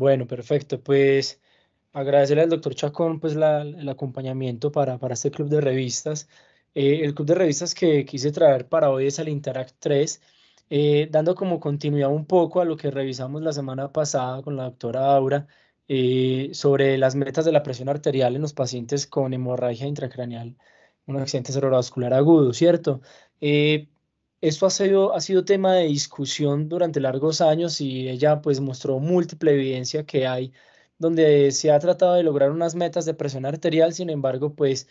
Bueno, perfecto. Pues agradecerle al doctor Chacón pues el acompañamiento para este club de revistas. El club de revistas que quise traer para hoy es el Interact 3, dando como continuidad un poco a lo que revisamos la semana pasada con la doctora Aura sobre las metas de la presión arterial en los pacientes con hemorragia intracraneal, un accidente cerebrovascular agudo, ¿cierto? Eh, Esto ha sido tema de discusión durante largos años y ella pues mostró múltiple evidencia que hay donde se ha tratado de lograr unas metas de presión arterial. Sin embargo, pues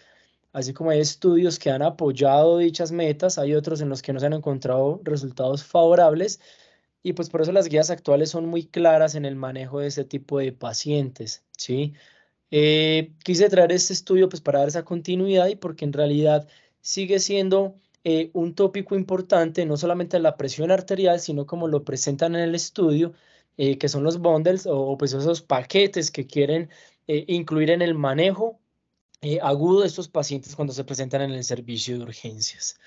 así como hay estudios que han apoyado dichas metas, hay otros en los que no se han encontrado resultados favorables y pues por eso las guías actuales son muy claras en el manejo de este tipo de pacientes, ¿sí? Quise traer este estudio pues para dar esa continuidad y porque en realidad sigue siendo un tópico importante, no solamente la presión arterial, sino como lo presentan en el estudio, que son los bundles o, pues esos paquetes que quieren incluir en el manejo agudo de estos pacientes cuando se presentan en el servicio de urgencias.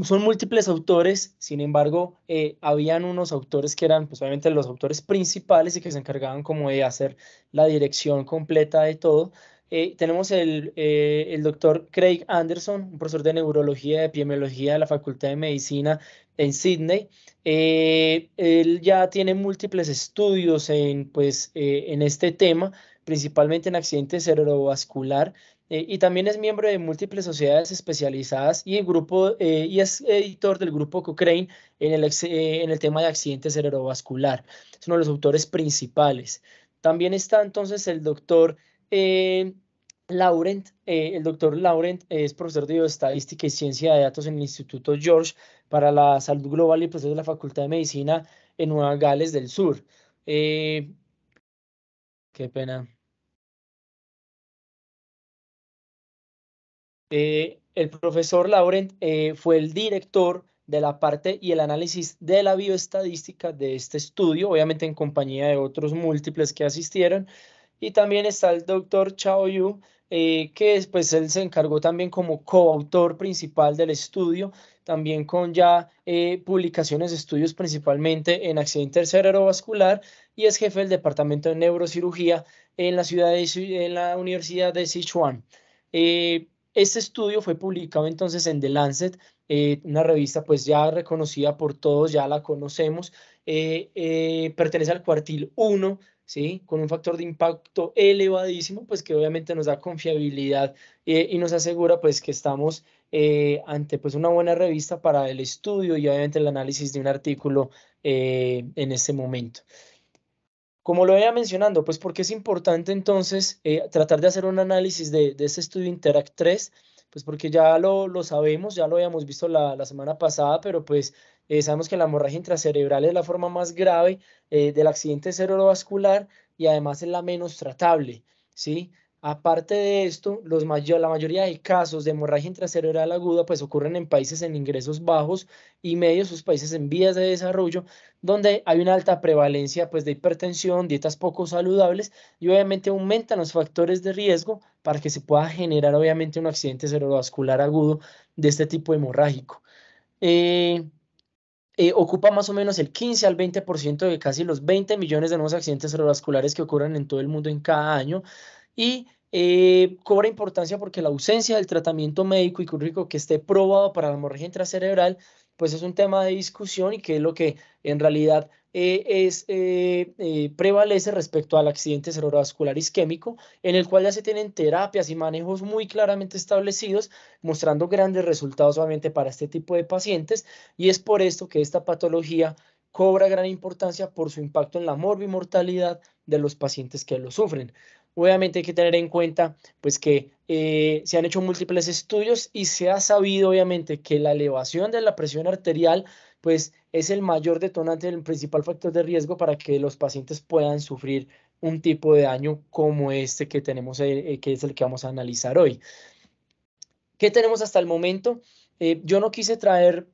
Son múltiples autores, sin embargo, habían unos autores que eran pues obviamente los autores principales y que se encargaban como de hacer la dirección completa de todo. Tenemos el doctor Craig Anderson, un profesor de neurología y epidemiología de la Facultad de Medicina en Sydney. Él ya tiene múltiples estudios en este tema, principalmente en accidente cerebrovascular, y también es miembro de múltiples sociedades especializadas y es editor del grupo Cochrane en el tema de accidente cerebrovascular. Es uno de los autores principales. También está entonces el doctor eh, Laurent. El doctor Laurent es profesor de bioestadística y ciencia de datos en el Instituto George para la Salud Global y profesor de la Facultad de Medicina en Nueva Gales del Sur. Eh, Qué pena. El profesor Laurent fue el director de la parte y el análisis de la bioestadística de este estudio, obviamente en compañía de otros múltiples que asistieron. Y también está el doctor Chao Yu, que después él se encargó también como coautor principal del estudio, también con ya publicaciones de estudios principalmente en accidente cerebrovascular y es jefe del departamento de neurocirugía en en la Universidad de Sichuan. Este estudio fue publicado entonces en The Lancet, una revista pues ya reconocida por todos, ya la conocemos, pertenece al cuartil 1, ¿sí? Con un factor de impacto elevadísimo, pues que obviamente nos da confiabilidad y nos asegura pues que estamos ante pues una buena revista para el estudio y obviamente el análisis de un artículo en este momento. Como lo venía mencionando, pues porque es importante entonces tratar de hacer un análisis de este estudio Interact 3, pues porque ya lo sabemos, ya lo habíamos visto la semana pasada, pero pues sabemos que la hemorragia intracerebral es la forma más grave del accidente cerebrovascular y además es la menos tratable, ¿sí? Aparte de esto, la mayoría de casos de hemorragia intracerebral aguda pues ocurren en países en ingresos bajos y medios, sus países en vías de desarrollo, donde hay una alta prevalencia pues, de hipertensión, dietas poco saludables y obviamente aumentan los factores de riesgo para que se pueda generar obviamente un accidente cerebrovascular agudo de este tipo hemorrágico. Eh, Ocupa más o menos el 15 al 20% de casi los 20 millones de nuevos accidentes cerebrovasculares que ocurren en todo el mundo en cada año y cobra importancia porque la ausencia del tratamiento médico y quirúrgico que esté probado para la hemorragia intracerebral, pues es un tema de discusión y que es lo que en realidad prevalece respecto al accidente cerebrovascular isquémico, en el cual ya se tienen terapias y manejos muy claramente establecidos, mostrando grandes resultados obviamente para este tipo de pacientes, y es por esto que esta patología cobra gran importancia por su impacto en la morbimortalidad de los pacientes que lo sufren. Obviamente hay que tener en cuenta pues que se han hecho múltiples estudios y se ha sabido obviamente que la elevación de la presión arterial pues es el mayor detonante, el principal factor de riesgo para que los pacientes puedan sufrir un tipo de daño como este que tenemos, que es el que vamos a analizar hoy. ¿Qué tenemos hasta el momento? Yo no quise traer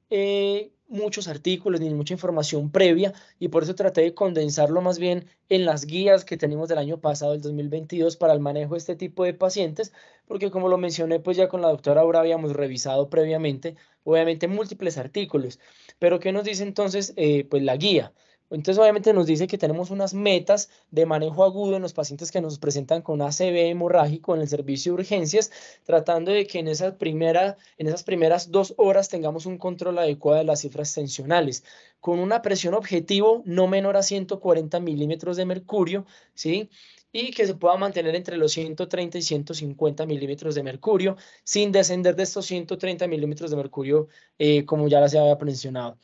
muchos artículos ni mucha información previa y por eso traté de condensarlo más bien en las guías que tenemos del año pasado, el 2022, para el manejo de este tipo de pacientes, porque como lo mencioné, pues ya con la doctora Aura habíamos revisado previamente, obviamente múltiples artículos. Pero ¿qué nos dice entonces pues la guía? Entonces, obviamente nos dice que tenemos unas metas de manejo agudo en los pacientes que nos presentan con ACV hemorrágico en el servicio de urgencias, tratando de que en esas primeras 2 horas tengamos un control adecuado de las cifras tensionales, con una presión objetivo no menor a 140 milímetros de mercurio, ¿sí? Y que se pueda mantener entre los 130 y 150 milímetros de mercurio, sin descender de estos 130 milímetros de mercurio, como ya les había mencionado.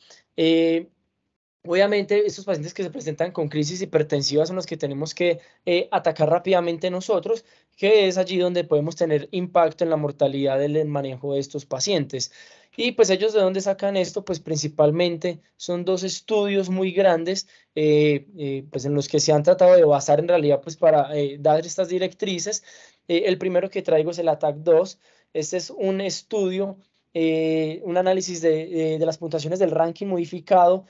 Obviamente, estos pacientes que se presentan con crisis hipertensivas son los que tenemos que atacar rápidamente nosotros, que es allí donde podemos tener impacto en la mortalidad del manejo de estos pacientes. Y pues ellos de dónde sacan esto, pues principalmente son dos estudios muy grandes, pues en los que se han tratado de basar en realidad pues para dar estas directrices. El primero que traigo es el ATTACK-2. Este es un estudio, un análisis de las puntuaciones del ranking modificado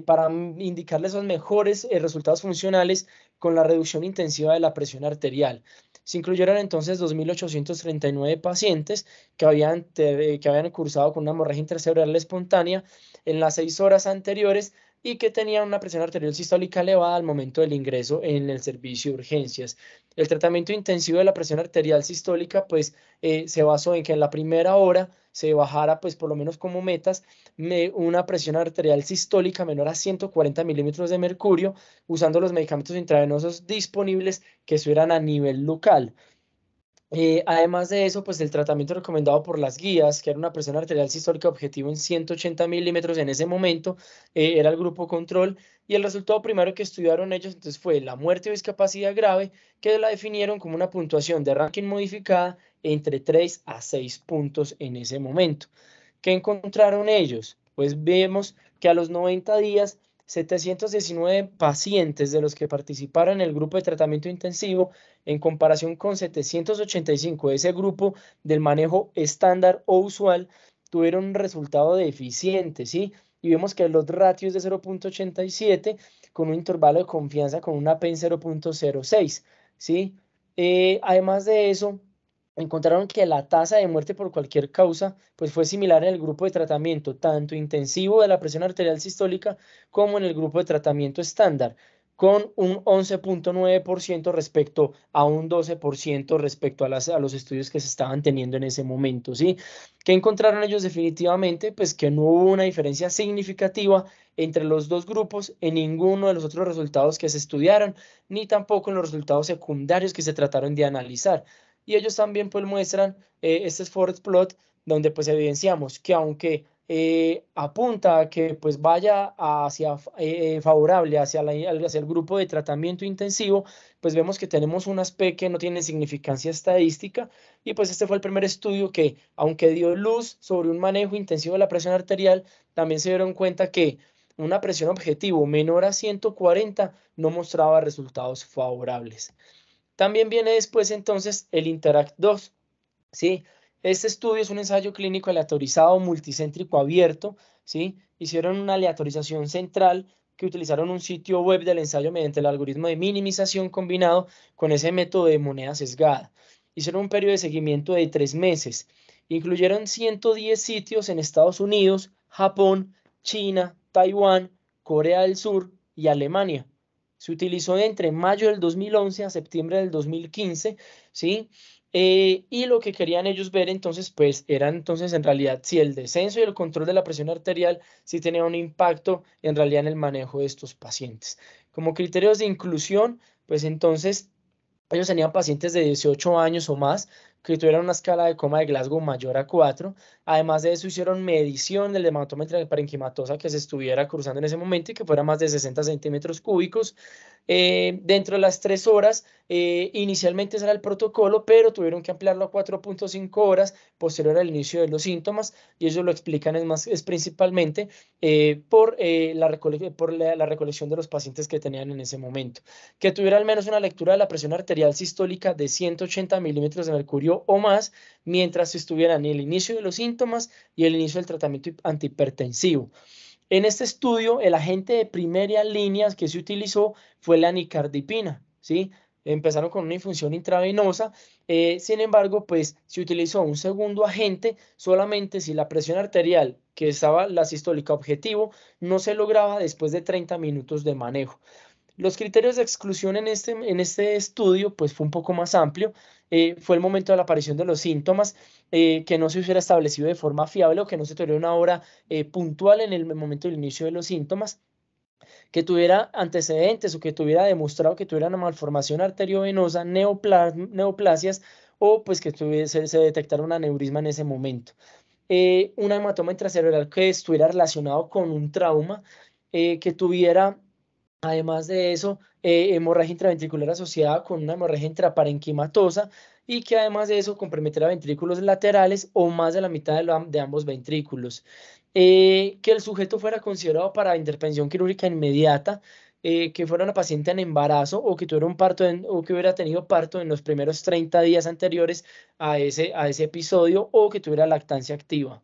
para indicarles los mejores resultados funcionales con la reducción intensiva de la presión arterial. Se incluyeron entonces 2.839 pacientes que habían cursado con una hemorragia intracerebral espontánea en las 6 horas anteriores y que tenían una presión arterial sistólica elevada al momento del ingreso en el servicio de urgencias. El tratamiento intensivo de la presión arterial sistólica pues se basó en que en la primera hora se bajara pues por lo menos como metas una presión arterial sistólica menor a 140 milímetros de mercurio usando los medicamentos intravenosos disponibles que estuvieran a nivel local. Además de eso, pues el tratamiento recomendado por las guías, que era una presión arterial sistólica objetivo en 180 milímetros en ese momento, era el grupo control. Y el resultado primero que estudiaron ellos entonces fue la muerte o discapacidad grave, que la definieron como una puntuación de ranking modificada entre 3 a 6 puntos en ese momento. ¿Qué encontraron ellos? Pues vemos que a los 90 días, 719 pacientes de los que participaron en el grupo de tratamiento intensivo, en comparación con 785 de ese grupo del manejo estándar o usual, tuvieron un resultado deficiente, ¿sí? Y vemos que los ratios de 0.87 con un intervalo de confianza con una P en 0.06, ¿sí? Además de eso, encontraron que la tasa de muerte por cualquier causa pues fue similar en el grupo de tratamiento tanto intensivo de la presión arterial sistólica como en el grupo de tratamiento estándar, con un 11.9% respecto a un 12% respecto a los estudios que se estaban teniendo en ese momento, ¿sí? ¿Qué encontraron ellos definitivamente? Pues que no hubo una diferencia significativa entre los dos grupos en ninguno de los otros resultados que se estudiaron, ni tampoco en los resultados secundarios que se trataron de analizar. Y ellos también pues muestran este forest plot donde pues evidenciamos que aunque apunta a que pues vaya hacia favorable hacia el grupo de tratamiento intensivo, pues vemos que tenemos unas P que no tienen significancia estadística y pues este fue el primer estudio que aunque dio luz sobre un manejo intensivo de la presión arterial, también se dieron cuenta que una presión objetivo menor a 140 no mostraba resultados favorables. También viene después entonces el Interact-2, ¿sí? Este estudio es un ensayo clínico aleatorizado multicéntrico abierto, ¿sí? Hicieron una aleatorización central que utilizaron un sitio web del ensayo mediante el algoritmo de minimización combinado con ese método de moneda sesgada. Hicieron un periodo de seguimiento de 3 meses. Incluyeron 110 sitios en Estados Unidos, Japón, China, Taiwán, Corea del Sur y Alemania. Se utilizó entre mayo del 2011 a septiembre del 2015, ¿sí? Y lo que querían ellos ver entonces, pues, era entonces en realidad si el descenso y el control de la presión arterial sí tenía un impacto en realidad en el manejo de estos pacientes. Como criterios de inclusión, pues entonces ellos tenían pacientes de 18 años o más que tuvieran una escala de coma de Glasgow mayor a 4. Además de eso, hicieron medición del hematómetro parenquimatosa que se estuviera cruzando en ese momento y que fuera más de 60 centímetros cúbicos. Dentro de las 3 horas, inicialmente ese era el protocolo, pero tuvieron que ampliarlo a 4.5 horas posterior al inicio de los síntomas y ellos lo explican es principalmente por la recolección de los pacientes que tenían en ese momento. Que tuviera al menos una lectura de la presión arterial sistólica de 180 milímetros de mercurio o más mientras estuvieran en el inicio de los síntomas y el inicio del tratamiento antihipertensivo. En este estudio, el agente de primera línea que se utilizó fue la nicardipina, ¿sí? empezaron con una infusión intravenosa. Sin embargo, pues se utilizó un segundo agente solamente si la presión arterial, que estaba la sistólica objetivo, no se lograba después de 30 minutos de manejo. Los criterios de exclusión en este estudio pues fue un poco más amplio. Fue el momento de la aparición de los síntomas, que no se hubiera establecido de forma fiable o que no se tuviera una hora puntual en el momento del inicio de los síntomas, que tuviera antecedentes o que tuviera demostrado que tuviera una malformación arteriovenosa, neoplasias, o pues que se detectara un aneurisma en ese momento. Un hematoma intracerebral que estuviera relacionado con un trauma, que tuviera, además de eso, hemorragia intraventricular asociada con una hemorragia intraparenquimatosa, y que además de eso comprometiera ventrículos laterales o más de la mitad de ambos ventrículos. Que el sujeto fuera considerado para intervención quirúrgica inmediata, que fuera una paciente en embarazo o que tuviera un parto o que hubiera tenido parto en los primeros 30 días anteriores a ese episodio, o que tuviera lactancia activa.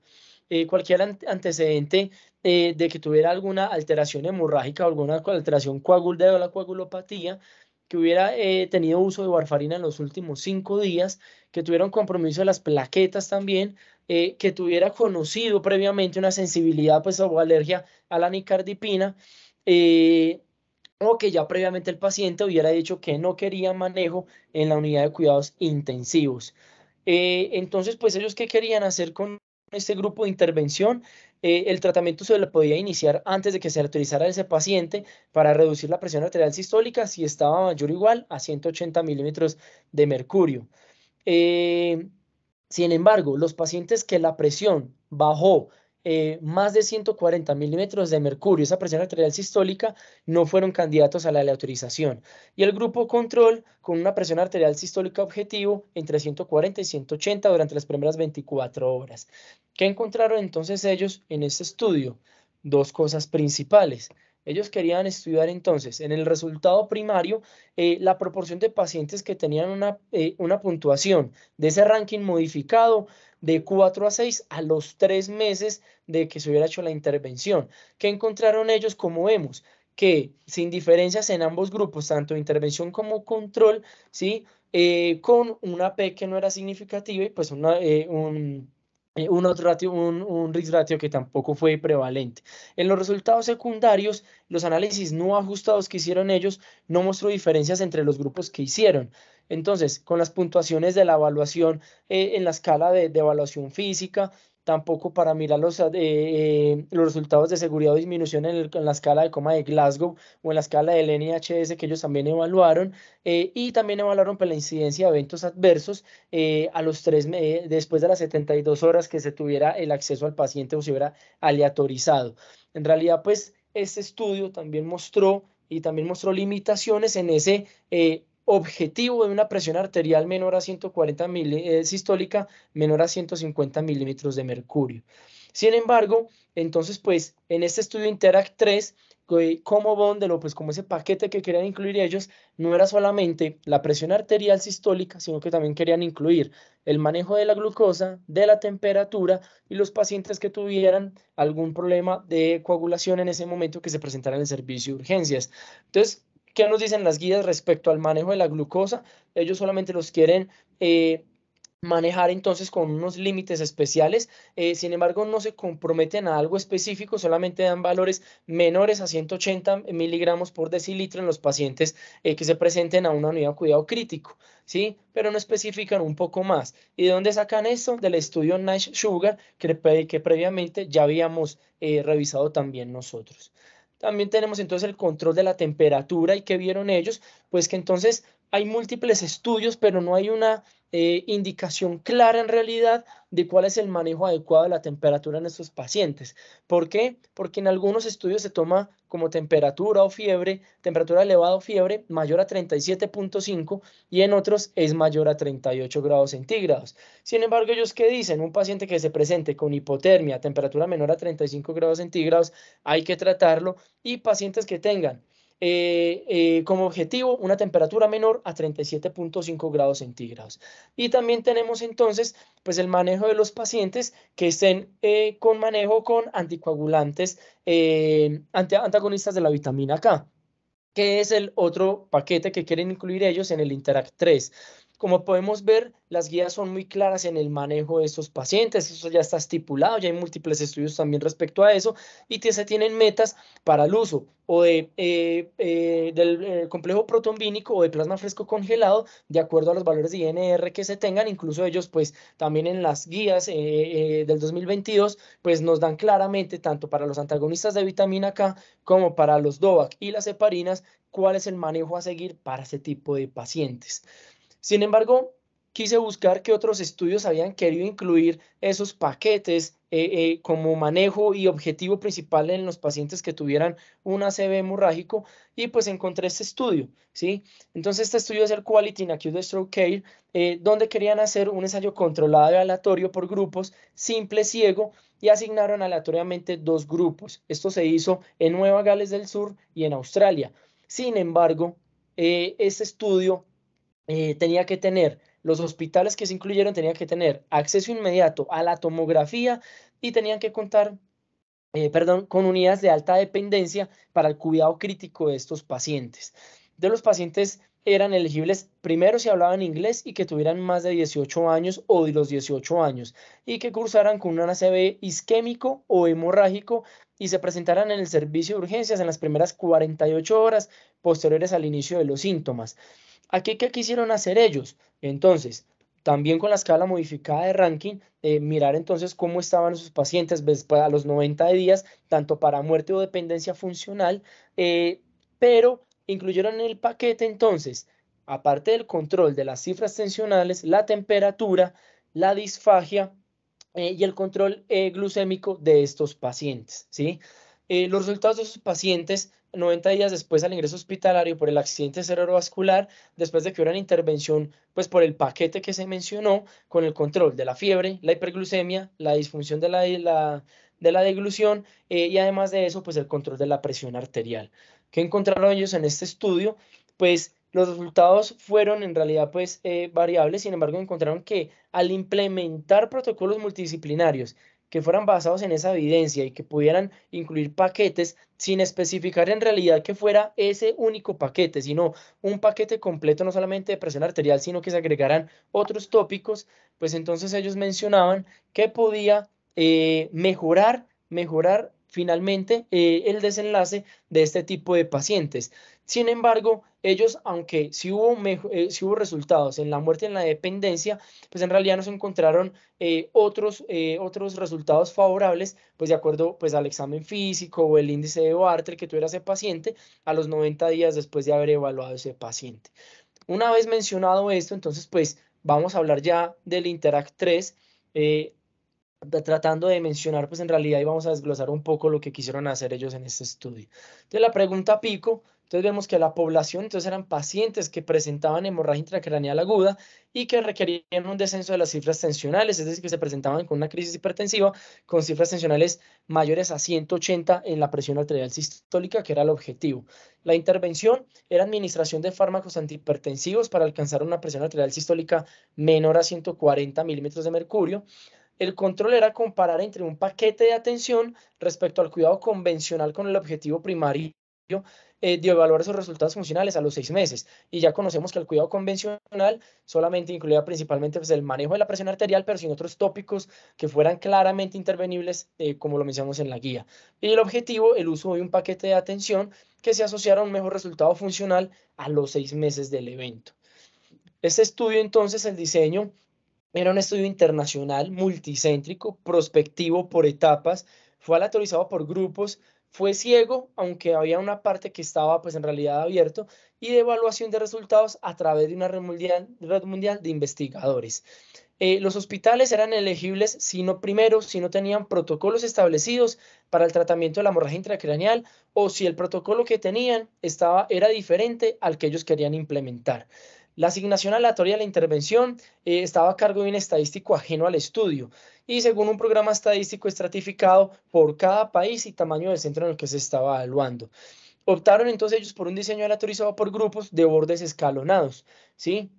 Cualquier antecedente de que tuviera alguna alteración hemorrágica o alguna alteración de la coagulopatía, que hubiera tenido uso de warfarina en los últimos 5 días, que tuviera un compromiso de las plaquetas también, que tuviera conocido previamente una sensibilidad pues, o alergia a la nicardipina, eh, o que ya previamente el paciente hubiera dicho que no quería manejo en la unidad de cuidados intensivos. Entonces, pues ellos, ¿qué querían hacer con este grupo de intervención? El tratamiento se le podía iniciar antes de que se autorizara a ese paciente para reducir la presión arterial sistólica si estaba mayor o igual a 180 milímetros de mercurio. Eh, Sin embargo, los pacientes que la presión bajó más de 140 milímetros de mercurio, esa presión arterial sistólica, no fueron candidatos a la autorización. Y el grupo control, con una presión arterial sistólica objetivo entre 140 y 180 durante las primeras 24 horas. ¿Qué encontraron entonces ellos en este estudio? Dos cosas principales. Ellos querían estudiar entonces en el resultado primario la proporción de pacientes que tenían una puntuación de ese ranking modificado de 4 a 6 a los 3 meses de que se hubiera hecho la intervención. ¿Qué encontraron ellos? Como vemos, que sin diferencias en ambos grupos, tanto intervención como control, ¿sí? Con una P que no era significativa y pues un risk ratio que tampoco fue prevalente. En los resultados secundarios, los análisis no ajustados que hicieron ellos no mostró diferencias entre los grupos que hicieron. Entonces, con las puntuaciones de la evaluación en la escala de evaluación física, tampoco para mirar los resultados de seguridad o disminución en la escala de coma de Glasgow o en la escala del NIHS que ellos también evaluaron, y también evaluaron pues, la incidencia de eventos adversos después de las 72 horas que se tuviera el acceso al paciente o se hubiera aleatorizado. En realidad, pues, este estudio también mostró limitaciones en ese objetivo de una presión arterial menor a 140 sistólica menor a 150 milímetros de mercurio. Sin embargo, entonces, pues, en este estudio Interact 3, como bóndelo, pues como ese paquete que querían incluir ellos, no era solamente la presión arterial sistólica, sino que también querían incluir el manejo de la glucosa, de la temperatura y los pacientes que tuvieran algún problema de coagulación en ese momento que se presentara en el servicio de urgencias. Entonces, ¿qué nos dicen las guías respecto al manejo de la glucosa? Ellos solamente los quieren manejar entonces con unos límites especiales. Sin embargo, no se comprometen a algo específico, solamente dan valores menores a 180 miligramos por decilitro en los pacientes que se presenten a una unidad de cuidado crítico, ¿sí? Pero no especifican un poco más. ¿Y de dónde sacan esto? Del estudio Nash Sugar que previamente ya habíamos revisado también nosotros. También tenemos entonces el control de la temperatura. ¿Y qué vieron ellos? Pues que entonces hay múltiples estudios, pero no hay una indicación clara en realidad de cuál es el manejo adecuado de la temperatura en estos pacientes. ¿Por qué? Porque en algunos estudios se toma como temperatura o fiebre, temperatura elevada o fiebre mayor a 37,5, y en otros es mayor a 38 grados centígrados. Sin embargo, ellos qué dicen, un paciente que se presente con hipotermia, temperatura menor a 35 grados centígrados, hay que tratarlo, y pacientes que tengan como objetivo una temperatura menor a 37,5 grados centígrados. Y también tenemos entonces pues el manejo de los pacientes que estén con manejo con anticoagulantes, antagonistas de la vitamina K. que es el otro paquete que quieren incluir ellos en el Interact 3. Como podemos ver, las guías son muy claras en el manejo de estos pacientes, eso ya está estipulado, ya hay múltiples estudios también respecto a eso, y se tienen metas para el uso o del complejo protombínico o de plasma fresco congelado, de acuerdo a los valores de INR que se tengan. Incluso ellos, pues, también en las guías del 2022, pues nos dan claramente, tanto para los antagonistas de vitamina K como para los DOAC y las heparinas, cuál es el manejo a seguir para ese tipo de pacientes. Sin embargo, quise buscar qué otros estudios habían querido incluir esos paquetes como manejo y objetivo principal en los pacientes que tuvieran un ACV hemorrágico, y pues encontré este estudio, ¿sí? Entonces este estudio es el Quality in Acute Stroke Care, donde querían hacer un ensayo controlado y aleatorio por grupos, simple, ciego, y asignaron aleatoriamente dos grupos. Esto se hizo en Nueva Gales del Sur y en Australia. Sin embargo, este estudio tenía que tener, los hospitales que se incluyeron tenían que tener acceso inmediato a la tomografía y tenían que contar, perdón, con unidades de alta dependencia para el cuidado crítico de estos pacientes. De los pacientes eran elegibles primero si hablaban inglés y que tuvieran más de 18 años o de los 18 años y que cursaran con un ACV isquémico o hemorrágico y se presentaran en el servicio de urgencias en las primeras 48 horas posteriores al inicio de los síntomas. Aquí, ¿qué quisieron hacer ellos? Entonces, también con la escala modificada de ranking, mirar entonces cómo estaban sus pacientes después a los 90 días, tanto para muerte o dependencia funcional, pero incluyeron en el paquete entonces, aparte del control de las cifras tensionales, la temperatura, la disfagia y el control glucémico de estos pacientes, ¿sí? Los resultados de esos pacientes 90 días después al ingreso hospitalario por el accidente cerebrovascular, después de que hubiera una intervención, pues por el paquete que se mencionó, con el control de la fiebre, la hiperglucemia, la disfunción de la deglución, y además de eso, pues el control de la presión arterial. ¿Qué encontraron ellos en este estudio? Pues los resultados fueron en realidad pues variables. Sin embargo, encontraron que al implementar protocolos multidisciplinarios que fueran basados en esa evidencia y que pudieran incluir paquetes sin especificar en realidad que fuera ese único paquete, sino un paquete completo no solamente de presión arterial, sino que se agregaran otros tópicos, pues entonces ellos mencionaban que podía mejorar finalmente el desenlace de este tipo de pacientes. Sin embargo, ellos, aunque sí hubo resultados en la muerte y en la dependencia, pues en realidad no se encontraron otros resultados favorables, pues de acuerdo pues al examen físico o el índice de Bartter que tuviera ese paciente a los 90 días después de haber evaluado ese paciente. Una vez mencionado esto, entonces pues vamos a hablar ya del Interact 3, eh, tratando de mencionar pues en realidad y vamos a desglosar un poco lo que quisieron hacer ellos en este estudio. Entonces la pregunta pico, entonces vemos que la población entonces eran pacientes que presentaban hemorragia intracraneal aguda y que requerían un descenso de las cifras tensionales, es decir, que se presentaban con una crisis hipertensiva con cifras tensionales mayores a 180 en la presión arterial sistólica, que era el objetivo. La intervención era administración de fármacos antihipertensivos para alcanzar una presión arterial sistólica menor a 140 milímetros de mercurio. El control era comparar entre un paquete de atención respecto al cuidado convencional con el objetivo primario de evaluar esos resultados funcionales a los 6 meses. Y ya conocemos que el cuidado convencional solamente incluía principalmente pues, el manejo de la presión arterial, pero sin otros tópicos que fueran claramente intervenibles, como lo mencionamos en la guía. Y el objetivo, el uso de un paquete de atención que se asociara a un mejor resultado funcional a los 6 meses del evento. Este estudio, entonces, el diseño era un estudio internacional, multicéntrico, prospectivo por etapas, fue aleatorizado por grupos, fue ciego, aunque había una parte que estaba pues en realidad abierto, y de evaluación de resultados a través de una red mundial de investigadores. Los hospitales eran elegibles si no tenían protocolos establecidos para el tratamiento de la hemorragia intracraneal o si el protocolo que tenían era diferente al que ellos querían implementar. La asignación aleatoria de la intervención estaba a cargo de un estadístico ajeno al estudio y según un programa estadístico estratificado por cada país y tamaño del centro en el que se estaba evaluando. Optaron entonces ellos por un diseño aleatorizado por grupos de bordes escalonados, ¿sí?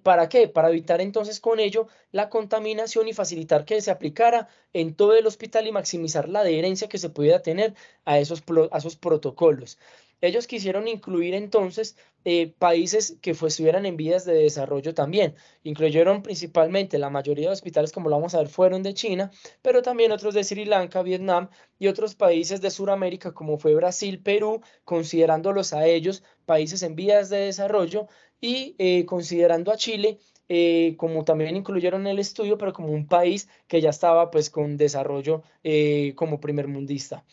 ¿Para qué? Para evitar entonces con ello la contaminación y facilitar que se aplicara en todo el hospital y maximizar la adherencia que se pudiera tener a esos protocolos. Ellos quisieron incluir entonces países que estuvieran en vías de desarrollo también. Incluyeron principalmente la mayoría de hospitales, como lo vamos a ver, fueron de China, pero también otros de Sri Lanka, Vietnam y otros países de Sudamérica, como fue Brasil, Perú, considerándolos a ellos países en vías de desarrollo y considerando a Chile, como también incluyeron el estudio, pero como un país que ya estaba pues con desarrollo como primermundista.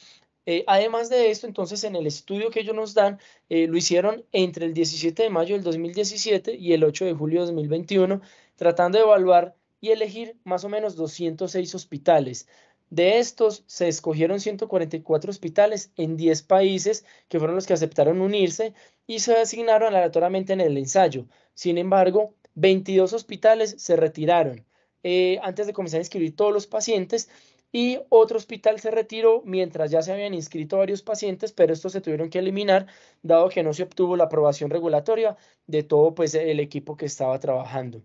Además de esto, entonces en el estudio que ellos nos dan, lo hicieron entre el 17 de mayo del 2017 y el 8 de julio de 2021, tratando de evaluar y elegir más o menos 206 hospitales. De estos se escogieron 144 hospitales en 10 países que fueron los que aceptaron unirse y se asignaron aleatoriamente en el ensayo. Sin embargo, 22 hospitales se retiraron antes de comenzar a inscribir todos los pacientes y otro hospital se retiró mientras ya se habían inscrito varios pacientes, pero estos se tuvieron que eliminar dado que no se obtuvo la aprobación regulatoria de todo pues el equipo que estaba trabajando.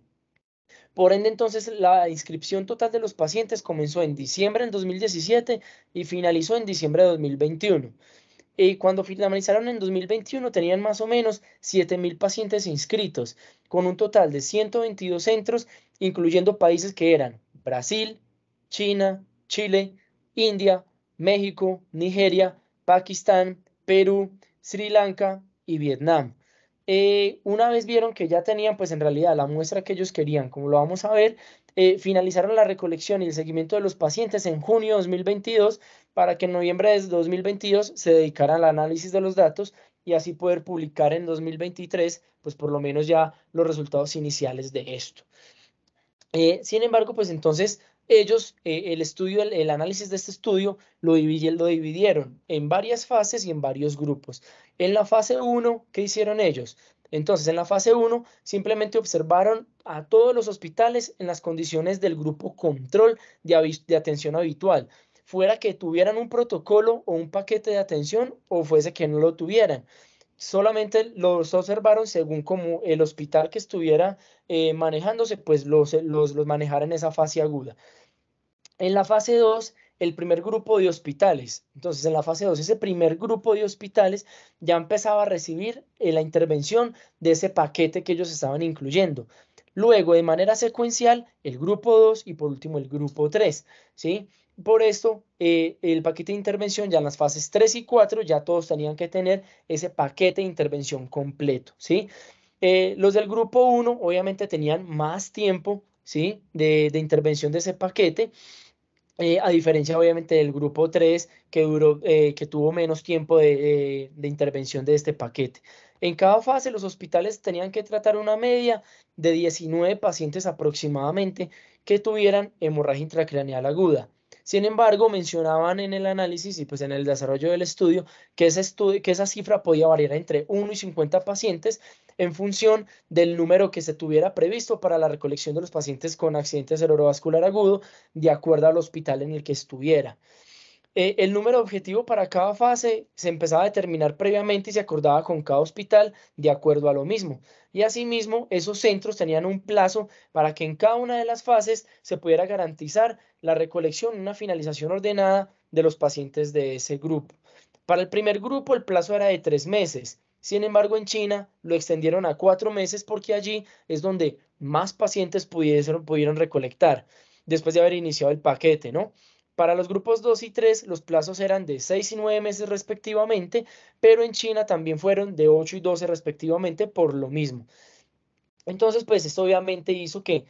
Por ende, entonces, la inscripción total de los pacientes comenzó en diciembre del 2017 y finalizó en diciembre de 2021. Y cuando finalizaron en 2021 tenían más o menos 7.000 pacientes inscritos, con un total de 122 centros, incluyendo países que eran Brasil, China, Chile, India, México, Nigeria, Pakistán, Perú, Sri Lanka y Vietnam. Una vez vieron que ya tenían pues en realidad la muestra que ellos querían, como lo vamos a ver, finalizaron la recolección y el seguimiento de los pacientes en junio de 2022 para que en noviembre de 2022 se dedicaran al análisis de los datos y así poder publicar en 2023 pues por lo menos ya los resultados iniciales de esto. Sin embargo, pues entonces ellos, el estudio, el análisis de este estudio lo dividieron en varias fases y en varios grupos. En la fase uno, ¿qué hicieron ellos? Entonces, en la fase uno simplemente observaron a todos los hospitales en las condiciones del grupo control de atención habitual, fuera que tuvieran un protocolo o un paquete de atención o fuese que no lo tuvieran. Solamente los observaron según como el hospital que estuviera manejándose, pues los manejara en esa fase aguda. En la fase 2 el primer grupo de hospitales. Entonces, en la fase 2 ese primer grupo de hospitales ya empezaba a recibir la intervención de ese paquete que ellos estaban incluyendo. Luego, de manera secuencial, el grupo 2 y por último el grupo 3, ¿sí? Por esto, el paquete de intervención ya en las fases 3 y 4 ya todos tenían que tener ese paquete de intervención completo, ¿sí? Los del grupo 1 obviamente tenían más tiempo, ¿sí? De intervención de ese paquete, a diferencia obviamente del grupo 3 que, que tuvo menos tiempo de intervención de este paquete. En cada fase los hospitales tenían que tratar una media de 19 pacientes aproximadamente que tuvieran hemorragia intracraneal aguda. Sin embargo, mencionaban en el análisis y pues en el desarrollo del estudio que esa cifra podía variar entre 1 y 50 pacientes en función del número que se tuviera previsto para la recolección de los pacientes con accidente cerebrovascular agudo de acuerdo al hospital en el que estuviera. El número objetivo para cada fase se empezaba a determinar previamente y se acordaba con cada hospital de acuerdo a lo mismo. Y asimismo, esos centros tenían un plazo para que en cada una de las fases se pudiera garantizar la recolección y una finalización ordenada de los pacientes de ese grupo. Para el primer grupo, el plazo era de 3 meses. Sin embargo, en China lo extendieron a 4 meses porque allí es donde más pacientes pudieron recolectar después de haber iniciado el paquete, ¿no? Para los grupos 2 y 3, los plazos eran de 6 y 9 meses respectivamente, pero en China también fueron de 8 y 12 respectivamente por lo mismo. Entonces, pues esto obviamente hizo que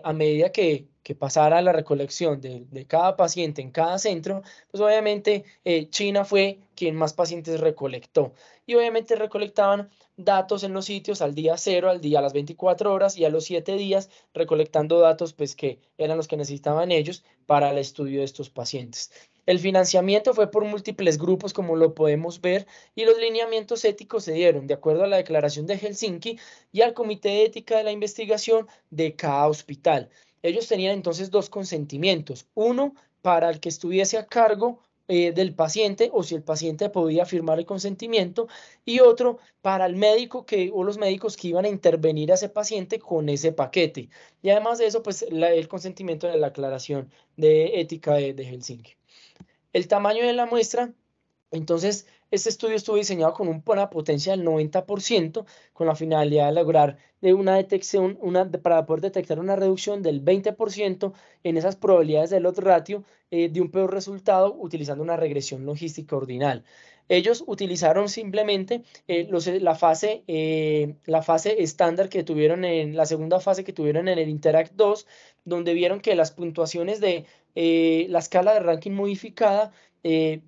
a medida que pasara la recolección de cada paciente en cada centro, pues obviamente China fue quien más pacientes recolectó. Y obviamente recolectaban datos en los sitios al día cero, al día a las 24 horas y a los 7 días, recolectando datos pues que eran los que necesitaban ellos para el estudio de estos pacientes. El financiamiento fue por múltiples grupos, como lo podemos ver, y los lineamientos éticos se dieron de acuerdo a la Declaración de Helsinki y al Comité de Ética de la Investigación de cada hospital. Ellos tenían entonces dos consentimientos, uno para el que estuviese a cargo del paciente o si el paciente podía firmar el consentimiento, y otro para el médico o los médicos que iban a intervenir a ese paciente con ese paquete. Y además de eso, pues el consentimiento de la aclaración de ética de Helsinki. El tamaño de la muestra, entonces, este estudio estuvo diseñado con una potencia del 90%, con la finalidad de lograr una detección, para poder detectar una reducción del 20% en esas probabilidades del odds ratio de un peor resultado utilizando una regresión logística ordinal. Ellos utilizaron simplemente la fase estándar que tuvieron en la segunda fase que tuvieron en el Interact 2, donde vieron que las puntuaciones de la escala de ranking modificada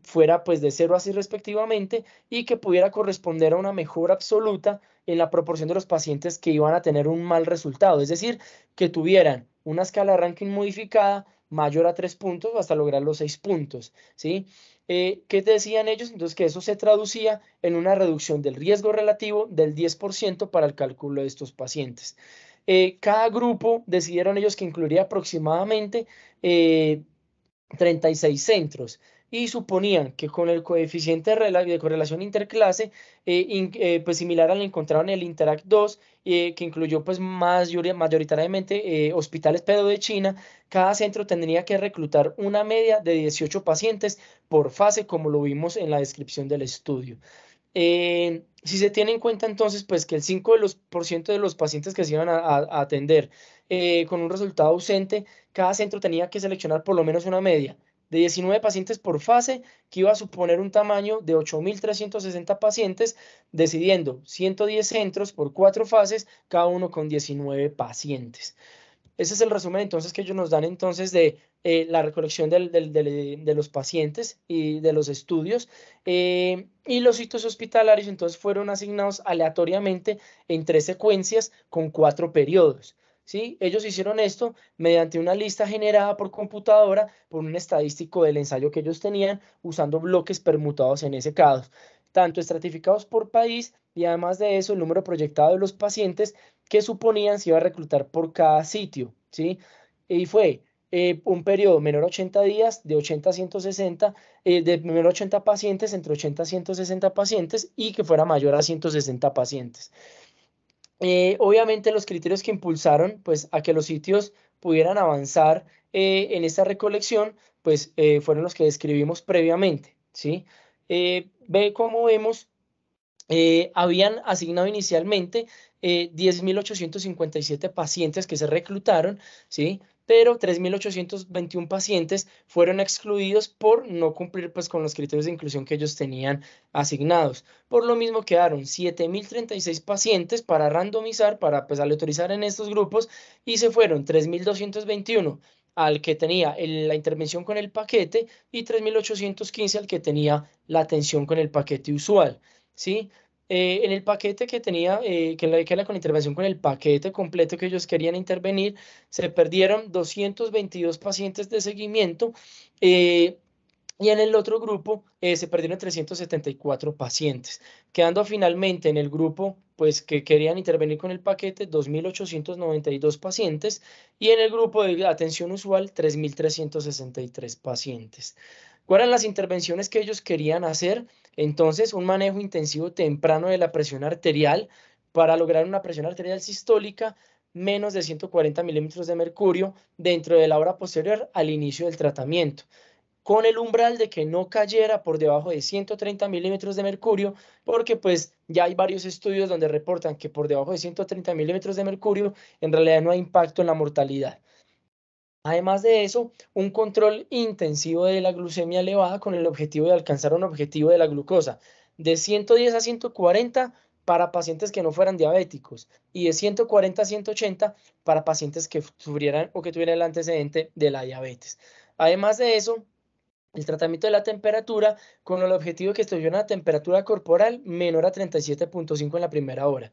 fuera pues de 0 a 6 respectivamente y que pudiera corresponder a una mejora absoluta en la proporción de los pacientes que iban a tener un mal resultado, es decir, que tuvieran una escala de ranking modificada mayor a 3 puntos hasta lograr los 6 puntos, ¿sí? ¿Qué decían ellos? Entonces que eso se traducía en una reducción del riesgo relativo del 10% para el cálculo de estos pacientes. Cada grupo decidieron ellos que incluiría aproximadamente 36 centros y suponían que con el coeficiente de correlación interclase, pues similar al encontrado en el Interact 2, que incluyó pues mayoritariamente hospitales pedo de China, cada centro tendría que reclutar una media de 18 pacientes por fase, como lo vimos en la descripción del estudio. Si se tiene en cuenta entonces pues que el 5% de los pacientes que se iban a atender con un resultado ausente, cada centro tenía que seleccionar por lo menos una media de 19 pacientes por fase, que iba a suponer un tamaño de 8.360 pacientes, decidiendo 110 centros por 4 fases, cada uno con 19 pacientes. Ese es el resumen entonces que ellos nos dan entonces de la recolección de los pacientes y de los estudios. Y los sitios hospitalarios entonces fueron asignados aleatoriamente en 3 secuencias con 4 periodos. ¿Sí? Ellos hicieron esto mediante una lista generada por computadora por un estadístico del ensayo que ellos tenían usando bloques permutados en ese caso, tanto estratificados por país y además de eso el número proyectado de los pacientes que suponían se iba a reclutar por cada sitio, ¿sí? Y fue un periodo menor a 80 días, de 80 a 160, de menor a 80 pacientes, entre 80 a 160 pacientes y que fuera mayor a 160 pacientes. Obviamente los criterios que impulsaron pues, a que los sitios pudieran avanzar en esta recolección pues, fueron los que describimos previamente, ¿sí? Como vemos, habían asignado inicialmente 10.857 pacientes que se reclutaron, ¿sí? Pero 3.821 pacientes fueron excluidos por no cumplir pues, con los criterios de inclusión que ellos tenían asignados. Por lo mismo quedaron 7.036 pacientes para randomizar, para pues, aleatorizar en estos grupos, y se fueron 3.221 al que tenía la intervención con el paquete y 3.815 al que tenía la atención con el paquete usual. ¿Sí? En el paquete que tenía, que era con intervención con el paquete completo que ellos querían intervenir, se perdieron 222 pacientes de seguimiento eh, y en el otro grupo se perdieron 374 pacientes, quedando finalmente en el grupo pues, que querían intervenir con el paquete 2.892 pacientes y en el grupo de atención usual 3.363 pacientes. ¿Cuáles eran las intervenciones que ellos querían hacer? Entonces, un manejo intensivo temprano de la presión arterial para lograr una presión arterial sistólica menos de 140 milímetros de mercurio dentro de la hora posterior al inicio del tratamiento, con el umbral de que no cayera por debajo de 130 milímetros de mercurio, porque pues ya hay varios estudios donde reportan que por debajo de 130 milímetros de mercurio en realidad no hay impacto en la mortalidad. Además de eso, un control intensivo de la glucemia elevada con el objetivo de alcanzar un objetivo de la glucosa de 110 a 140 para pacientes que no fueran diabéticos y de 140 a 180 para pacientes que sufrieran o que tuvieran el antecedente de la diabetes. Además de eso, el tratamiento de la temperatura con el objetivo de que estuviera una temperatura corporal menor a 37,5 en la primera hora.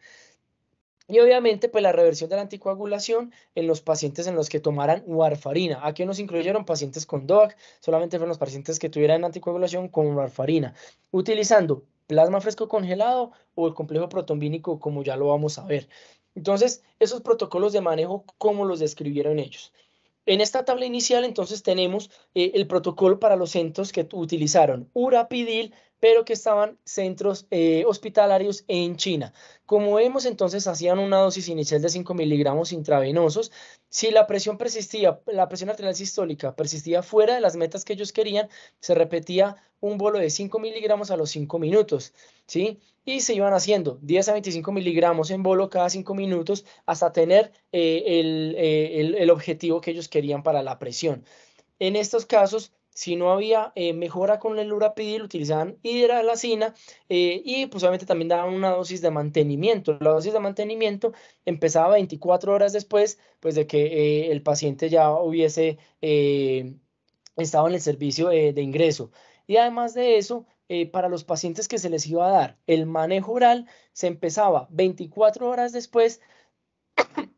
Y obviamente, pues la reversión de la anticoagulación en los pacientes en los que tomaran warfarina. Aquí nos incluyeron pacientes con DOAC, solamente fueron los pacientes que tuvieran anticoagulación con warfarina, utilizando plasma fresco congelado o el complejo protombínico, como ya lo vamos a ver. Entonces, esos protocolos de manejo, ¿cómo los describieron ellos? En esta tabla inicial, entonces, tenemos el protocolo para los centros que utilizaron Urapidil, pero que estaban centros hospitalarios en China. Como vemos, entonces, hacían una dosis inicial de 5 miligramos intravenosos. Si la presión persistía, la presión arterial sistólica persistía fuera de las metas que ellos querían, se repetía un bolo de 5 miligramos a los 5 minutos, ¿sí? Y se iban haciendo 10 a 25 miligramos en bolo cada 5 minutos hasta tener el objetivo que ellos querían para la presión. En estos casos, si no había mejora con el urapidil, utilizaban hidralazina y pues obviamente también daban una dosis de mantenimiento. La dosis de mantenimiento empezaba 24 horas después pues de que el paciente ya hubiese estado en el servicio de ingreso. Y además de eso, para los pacientes que se les iba a dar el manejo oral, se empezaba 24 horas después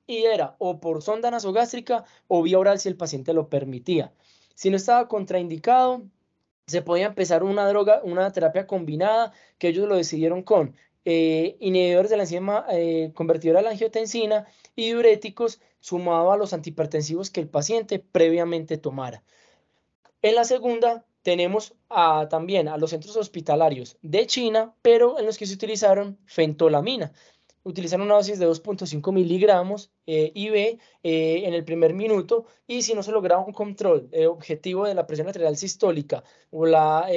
y era o por sonda nasogástrica o vía oral si el paciente lo permitía. Si no estaba contraindicado, se podía empezar una droga, una terapia combinada que ellos lo decidieron con inhibidores de la enzima convertidora a la angiotensina y diuréticos sumado a los antihipertensivos que el paciente previamente tomara. En la segunda tenemos también a los centros hospitalarios de China, pero en los que se utilizaron fentolamina. Utilizaron una dosis de 2.5 miligramos IV en el primer minuto y si no se lograba un control objetivo de la presión arterial sistólica o la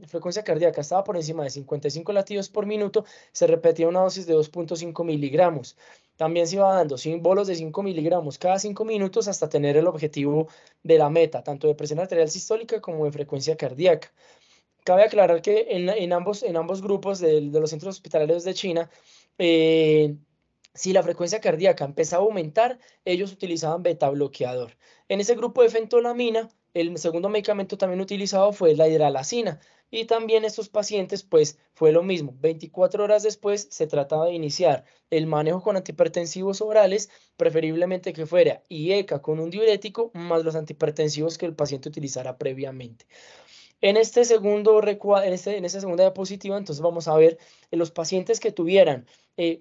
frecuencia cardíaca estaba por encima de 55 latidos por minuto, se repetía una dosis de 2.5 miligramos. También se iba dando bolos de 5 miligramos cada 5 minutos hasta tener el objetivo de la meta, tanto de presión arterial sistólica como de frecuencia cardíaca. Cabe aclarar que en ambos grupos de los centros hospitalarios de China, eh, si la frecuencia cardíaca empezaba a aumentar, ellos utilizaban beta bloqueador. En ese grupo de fentolamina, el segundo medicamento también utilizado fue la hidralazina. Y también estos pacientes, pues fue lo mismo. 24 horas después se trataba de iniciar el manejo con antihipertensivos orales, preferiblemente que fuera IECA con un diurético, más los antihipertensivos que el paciente utilizara previamente. En esta segunda diapositiva, entonces vamos a ver en los pacientes que tuvieran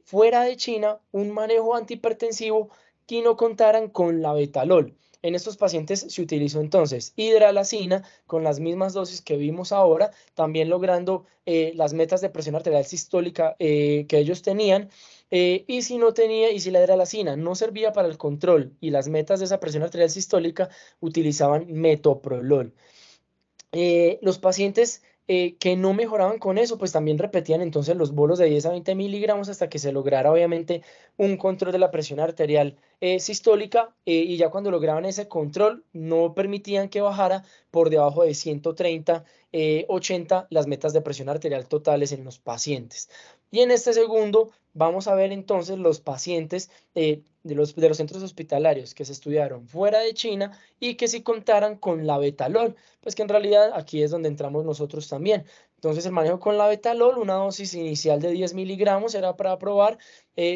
fuera de China un manejo antihipertensivo que no contaran con la betalol. En estos pacientes se utilizó entonces hidralazina con las mismas dosis que vimos ahora, también logrando las metas de presión arterial sistólica que ellos tenían. Y si la hidralazina no servía para el control y las metas de esa presión arterial sistólica, utilizaban metoprolol. Los pacientes que no mejoraban con eso, pues también repetían entonces los bolos de 10 a 20 miligramos hasta que se lograra obviamente un control de la presión arterial sistólica y ya cuando lograban ese control no permitían que bajara por debajo de 130, 80 las metas de presión arterial totales en los pacientes. Y en este segundo vamos a ver entonces los pacientes de los centros hospitalarios que se estudiaron fuera de China y que sí contaran con la betalol, pues que en realidad aquí es donde entramos nosotros también. Entonces el manejo con la betalol, una dosis inicial de 10 miligramos era para probar,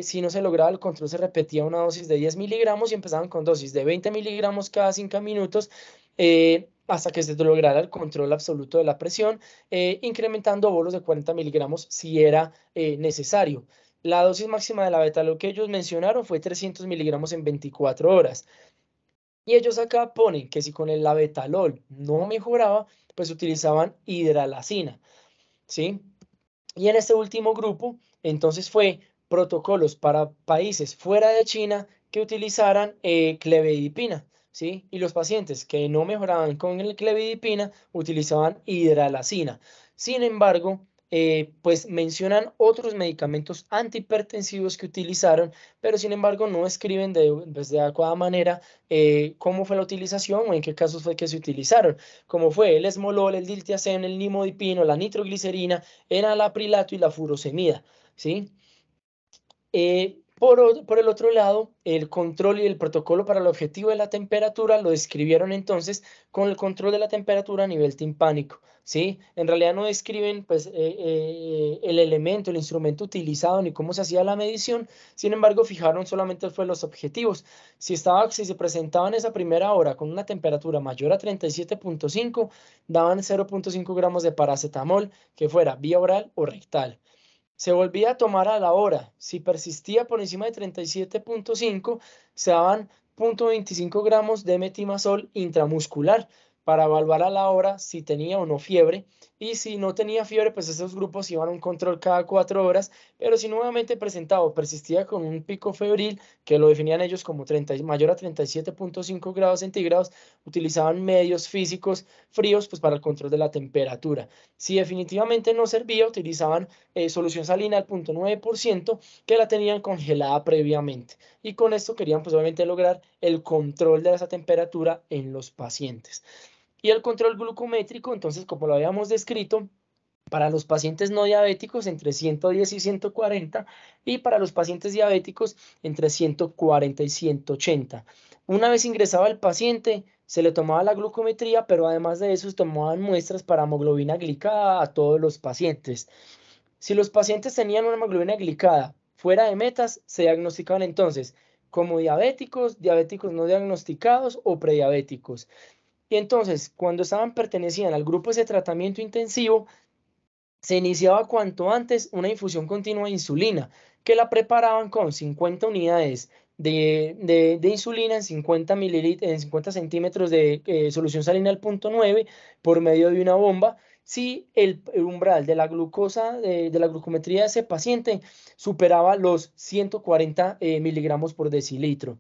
si no se lograba el control se repetía una dosis de 10 miligramos y empezaban con dosis de 20 miligramos cada 5 minutos hasta que se lograra el control absoluto de la presión, incrementando bolos de 40 miligramos si era necesario. La dosis máxima de la betalol que ellos mencionaron fue 300 miligramos en 24 horas. Y ellos acá ponen que si con el labetalol no mejoraba, pues utilizaban hidralazina, ¿sí? Y en este último grupo, entonces fue protocolos para países fuera de China que utilizaran clevedipina, ¿sí? Y los pacientes que no mejoraban con el clevedipina utilizaban hidralazina. Sin embargo, pues mencionan otros medicamentos antihipertensivos que utilizaron, pero sin embargo no escriben de adecuada manera cómo fue la utilización o en qué casos fue que se utilizaron, como fue el esmolol, el diltiazem, el nimodipino, la nitroglicerina, enalaprilato y la furosemida, ¿sí? Por el otro lado, el control y el protocolo para el objetivo de la temperatura lo describieron entonces con el control de la temperatura a nivel timpánico, ¿sí? En realidad no describen pues, el elemento, el instrumento utilizado ni cómo se hacía la medición, sin embargo, fijaron solamente fue los objetivos. Si se presentaba en esa primera hora con una temperatura mayor a 37.5, daban 0.5 gramos de paracetamol, que fuera vía oral o rectal. Se volvía a tomar a la hora. Si persistía por encima de 37.5, se daban 0.25 gramos de metimazol intramuscular para evaluar a la hora si tenía o no fiebre. Y si no tenía fiebre, pues esos grupos iban a un control cada 4 horas, pero si nuevamente presentaba o persistía con un pico febril, que lo definían ellos como mayor a 37.5 grados centígrados, utilizaban medios físicos fríos pues, para el control de la temperatura. Si definitivamente no servía, utilizaban solución salina al 0.9% que la tenían congelada previamente. Y con esto querían pues obviamente lograr el control de esa temperatura en los pacientes. Y el control glucométrico, entonces, como lo habíamos descrito, para los pacientes no diabéticos entre 110 y 140 y para los pacientes diabéticos entre 140 y 180. Una vez ingresaba el paciente, se le tomaba la glucometría, pero además de eso se tomaban muestras para hemoglobina glicada a todos los pacientes. Si los pacientes tenían una hemoglobina glicada fuera de metas, se diagnosticaban entonces como diabéticos, diabéticos no diagnosticados o prediabéticos. Y entonces, cuando pertenecían al grupo de tratamiento intensivo, se iniciaba cuanto antes una infusión continua de insulina, que la preparaban con 50 unidades de insulina en 50 mililitros, en 50 centímetros de solución salina al 0.9 por medio de una bomba. Si el umbral de la glucosa, de la glucometría de ese paciente superaba los 140 miligramos por decilitro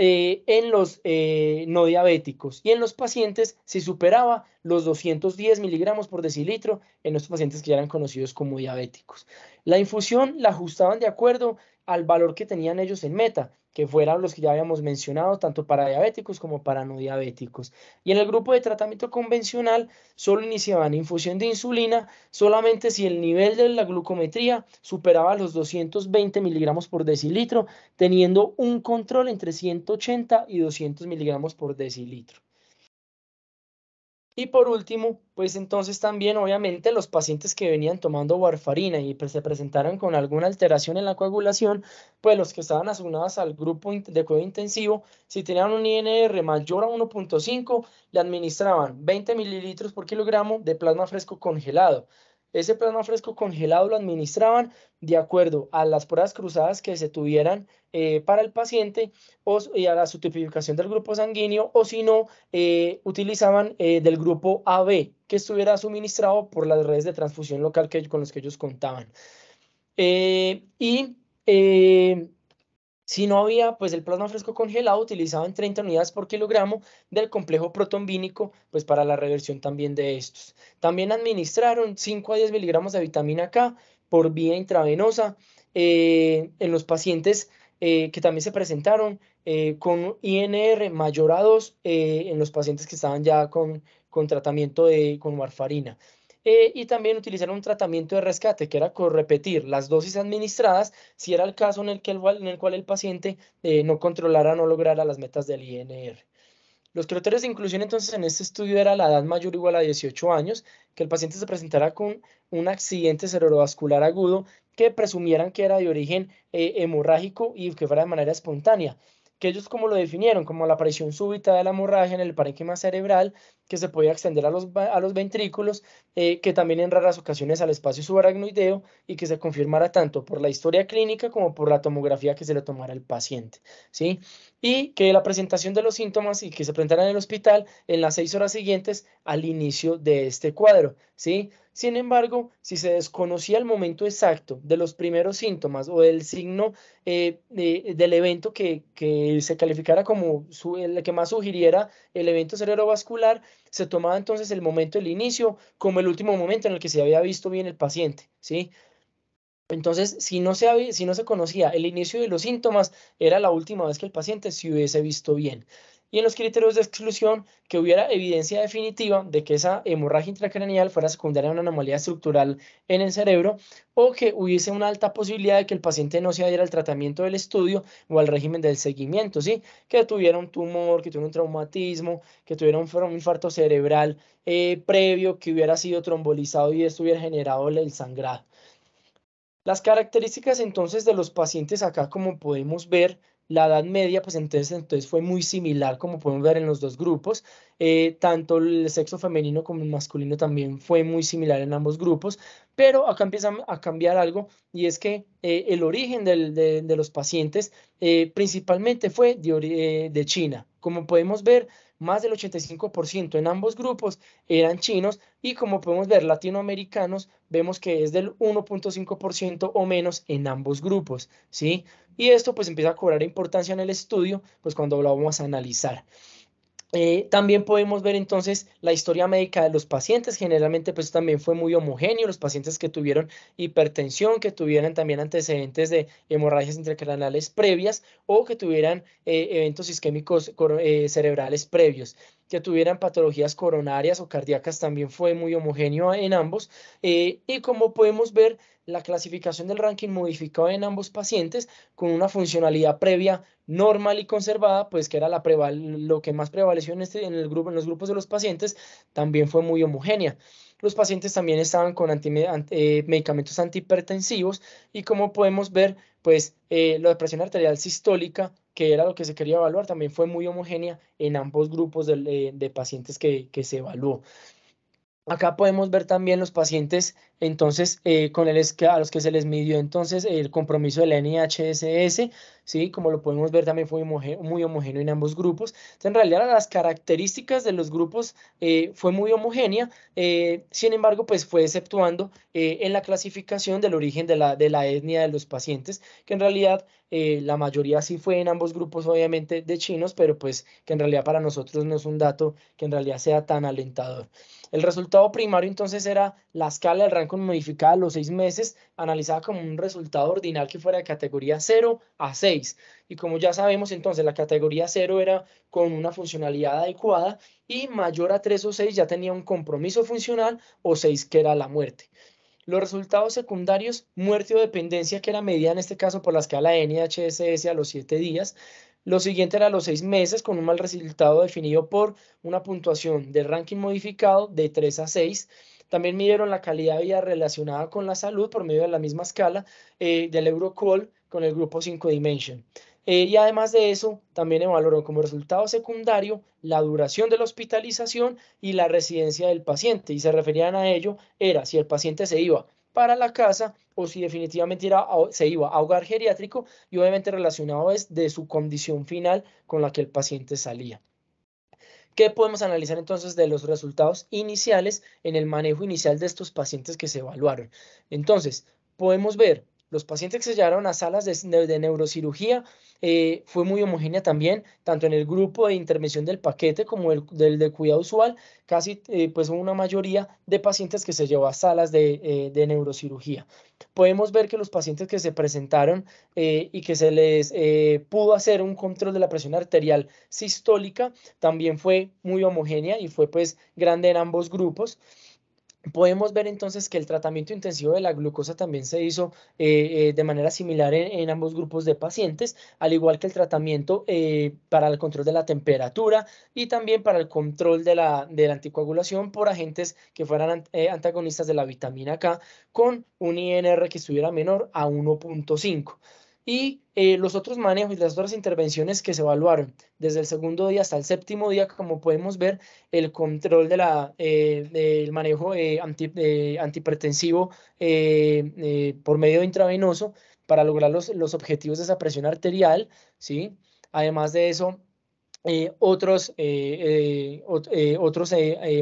en los no diabéticos y en los pacientes si superaba los 210 miligramos por decilitro en los pacientes que ya eran conocidos como diabéticos. La infusión la ajustaban de acuerdo al valor que tenían ellos en meta, que fueran los que ya habíamos mencionado, tanto para diabéticos como para no diabéticos. Y en el grupo de tratamiento convencional solo iniciaban infusión de insulina solamente si el nivel de la glucometría superaba los 220 miligramos por decilitro, teniendo un control entre 180 y 200 miligramos por decilitro. Y por último, pues entonces también obviamente los pacientes que venían tomando warfarina y pues se presentaron con alguna alteración en la coagulación, pues los que estaban asignados al grupo de cuidado intensivo, si tenían un INR mayor a 1.5, le administraban 20 mililitros por kilogramo de plasma fresco congelado. Ese plasma fresco congelado lo administraban de acuerdo a las pruebas cruzadas que se tuvieran para el paciente y a la subtipificación del grupo sanguíneo, o si no, utilizaban del grupo AB que estuviera suministrado por las redes de transfusión local con los que ellos contaban. Y si no había, pues el plasma fresco congelado utilizaban 30 unidades por kilogramo del complejo protombínico, pues para la reversión también de estos. También administraron 5 a 10 miligramos de vitamina K por vía intravenosa en los pacientes que también se presentaron con INR mayor a 2 en los pacientes que estaban ya con tratamiento con warfarina. Y también utilizaron un tratamiento de rescate, que era repetir las dosis administradas si era el caso en el cual el paciente no controlara, no lograra las metas del INR. Los criterios de inclusión entonces en este estudio era la edad mayor o igual a 18 años, que el paciente se presentara con un accidente cerebrovascular agudo que presumieran que era de origen hemorrágico y que fuera de manera espontánea. Que ellos como lo definieron, como la aparición súbita de la hemorragia en el parénquima cerebral, que se podía extender a los ventrículos, que también en raras ocasiones al espacio subaracnoideo y que se confirmara tanto por la historia clínica como por la tomografía que se le tomara al paciente, ¿sí? Y que la presentación de los síntomas y que se presentaran en el hospital en las 6 horas siguientes al inicio de este cuadro, ¿sí? Sin embargo, si se desconocía el momento exacto de los primeros síntomas o del signo del evento que se calificara como el que más sugiriera el evento cerebrovascular, se tomaba entonces el momento del inicio como el último momento en el que se había visto bien el paciente, ¿sí? Entonces, si no se conocía el inicio de los síntomas, era la última vez que el paciente se hubiese visto bien. Y en los criterios de exclusión, que hubiera evidencia definitiva de que esa hemorragia intracraneal fuera secundaria a una anomalía estructural en el cerebro, o que hubiese una alta posibilidad de que el paciente no se adhiera al tratamiento del estudio o al régimen del seguimiento, ¿sí? Que tuviera un tumor, que tuviera un traumatismo, que tuviera un infarto cerebral previo, que hubiera sido trombolizado y esto hubiera generado el sangrado. Las características entonces de los pacientes acá, como podemos ver, la edad media, pues entonces fue muy similar, como podemos ver en los dos grupos. Tanto el sexo femenino como el masculino también fue muy similar en ambos grupos, pero acá empieza a cambiar algo y es que el origen de los pacientes principalmente fue de China. Como podemos ver, más del 85% en ambos grupos eran chinos y como podemos ver latinoamericanos, vemos que es del 1.5% o menos en ambos grupos, ¿sí? Y esto pues empieza a cobrar importancia en el estudio, pues cuando lo vamos a analizar. También podemos ver entonces la historia médica de los pacientes. Generalmente pues también fue muy homogéneo. Los pacientes que tuvieron hipertensión, que tuvieran también antecedentes de hemorragias intracraneales previas o que tuvieran eventos isquémicos cerebrales previos, que tuvieran patologías coronarias o cardíacas, también fue muy homogéneo en ambos. Y como podemos ver, la clasificación del ranking modificado en ambos pacientes con una funcionalidad previa normal y conservada, pues que era lo que más prevaleció en el grupo, en los grupos de los pacientes, también fue muy homogénea. Los pacientes también estaban con medicamentos antihipertensivos y como podemos ver, pues la presión arterial sistólica, que era lo que se quería evaluar, también fue muy homogénea en ambos grupos de pacientes que se evaluó. Acá podemos ver también los pacientes, entonces, a los que se les midió entonces el compromiso del NIHSS, ¿sí? Como lo podemos ver también fue muy homogéneo en ambos grupos. Entonces, en realidad las características de los grupos fue muy homogénea, sin embargo, pues fue exceptuando en la clasificación del origen de la etnia de los pacientes, que en realidad la mayoría sí fue en ambos grupos, obviamente, de chinos, pero pues que en realidad para nosotros no es un dato que en realidad sea tan alentador. El resultado primario entonces era la escala del rango modificada a los 6 meses, analizada como un resultado ordinal que fuera de categoría 0 a 6. Y como ya sabemos, entonces la categoría 0 era con una funcionalidad adecuada y mayor a 3 o 6 ya tenía un compromiso funcional o 6 que era la muerte. Los resultados secundarios, muerte o dependencia, que era medida en este caso por la escala NIHSS a los 7 días. Lo siguiente era a los 6 meses, con un mal resultado definido por una puntuación de ranking modificado de 3 a 6. También midieron la calidad de vida relacionada con la salud por medio de la misma escala del Eurocall con el grupo 5 Dimension. Y además de eso, también evaluaron como resultado secundario la duración de la hospitalización y la residencia del paciente. Y se referían a ello, era si el paciente se iba para la casa o si definitivamente se iba a hogar geriátrico y obviamente relacionado es de su condición final con la que el paciente salía. ¿Qué podemos analizar entonces de los resultados iniciales en el manejo inicial de estos pacientes que se evaluaron? Entonces, podemos ver los pacientes que se llevaron a salas de neurocirugía, fue muy homogénea también, tanto en el grupo de intervención del paquete como del de cuidado usual, casi pues una mayoría de pacientes que se llevó a salas de neurocirugía. Podemos ver que los pacientes que se presentaron y que se les pudo hacer un control de la presión arterial sistólica, también fue muy homogénea y fue pues grande en ambos grupos. Podemos ver entonces que el tratamiento intensivo de la glucosa también se hizo de manera similar en ambos grupos de pacientes, al igual que el tratamiento para el control de la temperatura y también para el control de la anticoagulación por agentes que fueran antagonistas de la vitamina K con un INR que estuviera menor a 1.5. Y los otros manejos y las otras intervenciones que se evaluaron desde el segundo día hasta el séptimo día, como podemos ver, el control del manejo antihipertensivo por medio intravenoso para lograr los objetivos de esa presión arterial, ¿sí? Además de eso, otros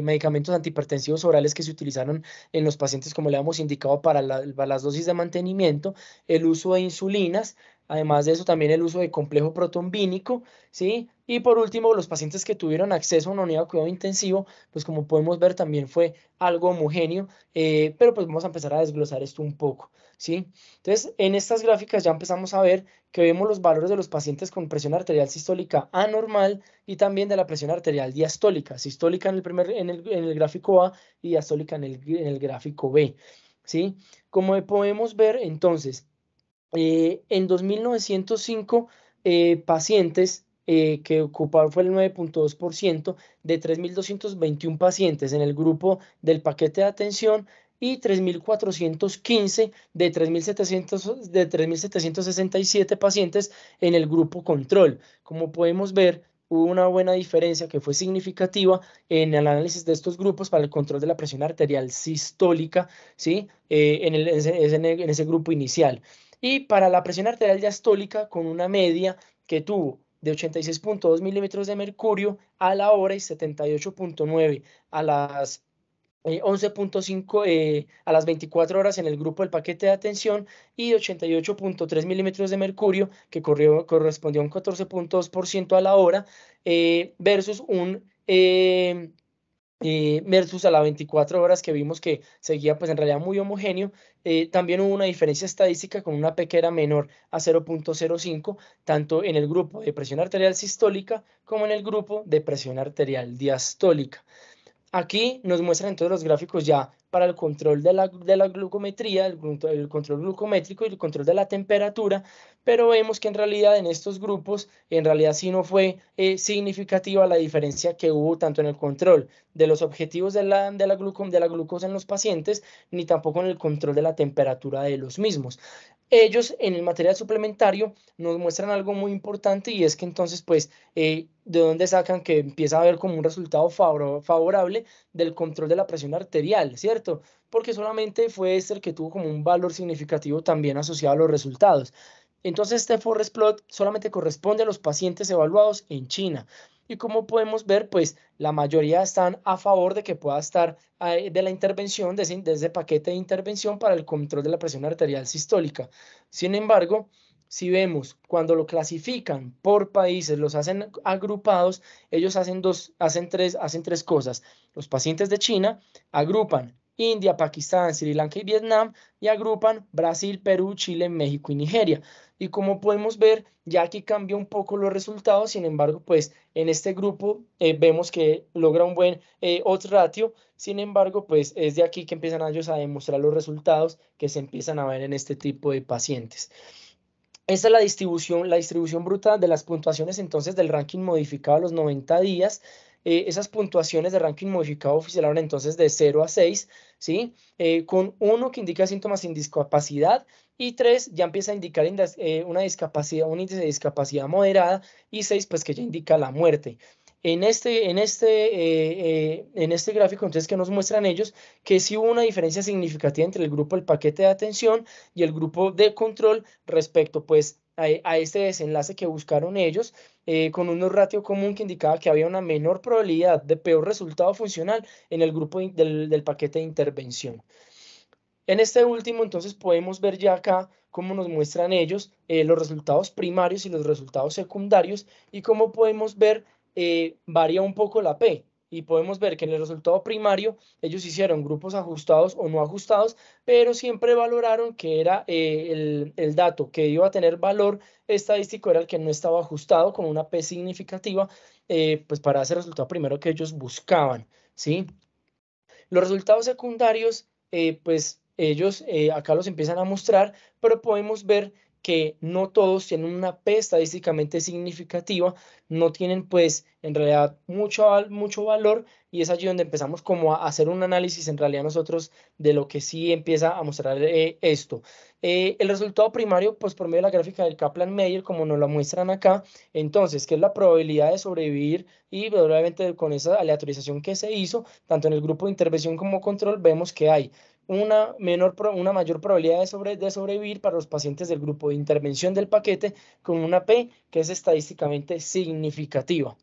medicamentos antihipertensivos orales que se utilizaron en los pacientes, como le hemos indicado, para las dosis de mantenimiento, el uso de insulinas, además de eso también el uso de complejo protombínico, ¿sí? Y por último, los pacientes que tuvieron acceso a una unidad de cuidado intensivo, pues como podemos ver también fue algo homogéneo, pero pues vamos a empezar a desglosar esto un poco, ¿sí? Entonces, en estas gráficas ya empezamos a ver que vemos los valores de los pacientes con presión arterial sistólica anormal y también de la presión arterial diastólica, sistólica en el gráfico A y diastólica en el gráfico B, ¿sí? Como podemos ver, entonces, en 2905 pacientes que ocuparon fue el 9.2% de 3.221 pacientes en el grupo del paquete de atención. y 3.415 de 3.767 pacientes en el grupo control. Como podemos ver, hubo una buena diferencia que fue significativa en el análisis de estos grupos para el control de la presión arterial sistólica, ¿sí? En ese grupo inicial. Y para la presión arterial diastólica, con una media que tuvo de 86,2 milímetros de mercurio a la hora y 78,9 a las 11,5 a las 24 horas en el grupo del paquete de atención y 88,3 milímetros de mercurio, que correspondió a un 14,2% a la hora, versus versus a las 24 horas que vimos que seguía pues en realidad muy homogéneo. También hubo una diferencia estadística con una P que era menor a 0,05, tanto en el grupo de presión arterial sistólica como en el grupo de presión arterial diastólica. Aquí nos muestran entonces los gráficos ya para el control de la glucometría, el control glucométrico y el control de la temperatura, pero vemos que en realidad en estos grupos, en realidad sí no fue significativa la diferencia que hubo tanto en el control de los objetivos de la glucosa en los pacientes, ni tampoco en el control de la temperatura de los mismos. Ellos en el material suplementario nos muestran algo muy importante y es que entonces pues de dónde sacan que empieza a haber como un resultado favorable del control de la presión arterial, ¿cierto? Porque solamente fue este el que tuvo como un valor significativo también asociado a los resultados. Entonces este forest plot solamente corresponde a los pacientes evaluados en China. Y como podemos ver, pues la mayoría están a favor de que pueda estar de la intervención, de ese paquete de intervención para el control de la presión arterial sistólica. Sin embargo, si vemos cuando lo clasifican por países, los hacen agrupados, ellos hacen tres cosas. Los pacientes de China agrupan India, Pakistán, Sri Lanka y Vietnam y agrupan Brasil, Perú, Chile, México y Nigeria. Y como podemos ver, ya aquí cambia un poco los resultados, sin embargo, pues en este grupo vemos que logra un buen odds ratio, sin embargo, pues es de aquí que empiezan ellos a demostrar los resultados que se empiezan a ver en este tipo de pacientes. Esta es la distribución bruta de las puntuaciones entonces del ranking modificado a los 90 días. Esas puntuaciones de ranking modificado oficialaron entonces de 0 a 6, ¿sí? Con 1 que indica síntomas sin discapacidad y 3 ya empieza a indicar una discapacidad, un índice de discapacidad moderada y 6 pues que ya indica la muerte. En este gráfico entonces que nos muestran ellos que sí hubo una diferencia significativa entre el grupo del paquete de atención y el grupo de control respecto pues a este desenlace que buscaron ellos, con un ratio común que indicaba que había una menor probabilidad de peor resultado funcional en el grupo del paquete de intervención. En este último, entonces, podemos ver ya acá cómo nos muestran ellos los resultados primarios y los resultados secundarios y cómo podemos ver varía un poco la P. Y podemos ver que en el resultado primario ellos hicieron grupos ajustados o no ajustados, pero siempre valoraron que era el dato que iba a tener valor estadístico era el que no estaba ajustado con una P significativa, pues para ese resultado primero que ellos buscaban, ¿sí? Los resultados secundarios, pues ellos acá los empiezan a mostrar, pero podemos ver que no todos tienen una P estadísticamente significativa, no tienen pues en realidad mucho valor y es allí donde empezamos como a hacer un análisis en realidad nosotros de lo que sí empieza a mostrar esto. El resultado primario pues por medio de la gráfica del Kaplan-Meier como nos lo muestran acá, entonces, ¿qué es la probabilidad de sobrevivir? Y probablemente con esa aleatorización que se hizo, tanto en el grupo de intervención como control, vemos que hay una mayor probabilidad de sobrevivir para los pacientes del grupo de intervención del paquete con una P que es estadísticamente significativa.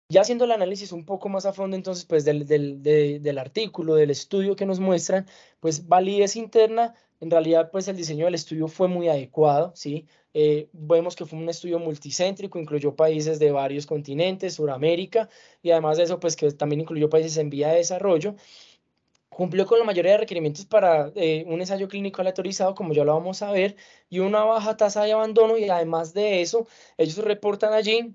Ya haciendo el análisis un poco más a fondo, entonces, pues del artículo, del estudio que nos muestran, pues validez interna, en realidad, pues el diseño del estudio fue muy adecuado, ¿sí? Vemos que fue un estudio multicéntrico, incluyó países de varios continentes, Suramérica, y además de eso, pues que también incluyó países en vía de desarrollo. Cumplió con la mayoría de requerimientos para un ensayo clínico aleatorizado, como ya lo vamos a ver, y una baja tasa de abandono, y además de eso, ellos reportan allí